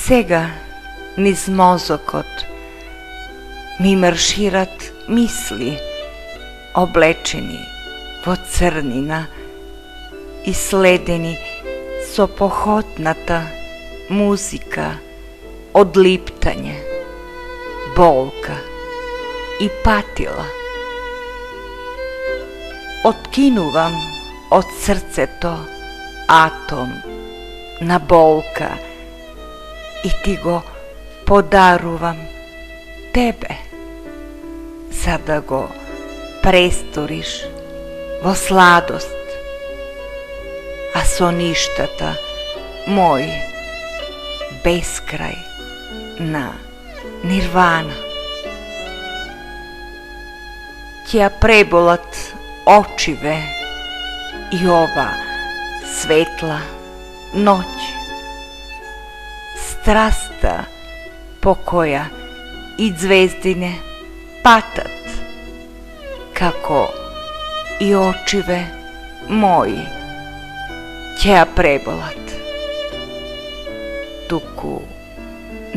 Сега низ мозокот ми маршират мисли, облечени во црнина и следени со походната музика од липтање, болка и патила. Откинувам од срцето атом на болка и ти го подарувам тебе, за да го престориш во сладост, а со ништата мој бескрај на нирвана. Ќе ја преболат очиве и ова светла ноќ, страста по која и звездине патат, како и очиве мои ќе ја преболат. Туку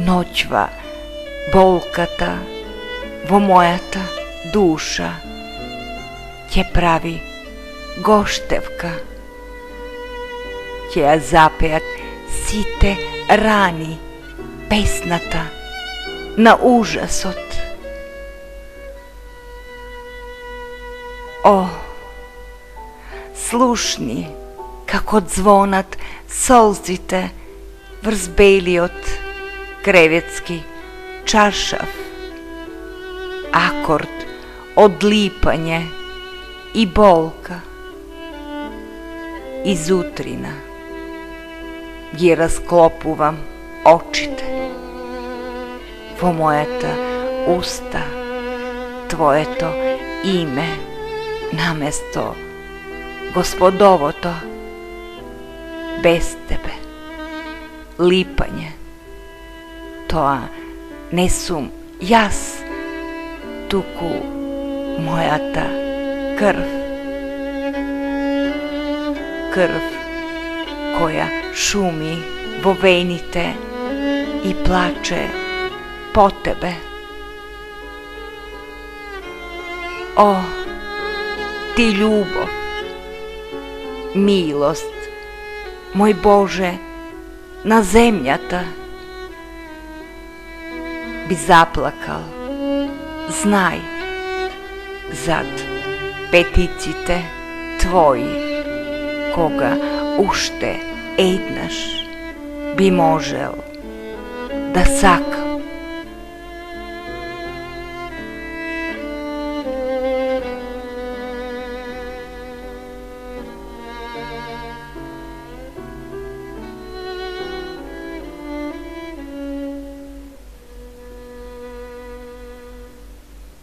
ноќва болката во мојата душа ќе прави гоштевка, ќе ја запеат сите рани песната на ужасот. О, слушни како звонат солзите врз белиот креветски чаршаф, акорд од липање и болка. Изутрина ги расклопувам очите. Во мојата уста твоето име наместо Господовото. Без тебе липање, тоа не сум јас, туку мојата крв. Крв која шуми во вените и плаче по тебе. О, ти љубов, милост, мој Боже, на земјата, би заплакал, знај, зад петиците твои, кога уште еднаш би можел да сака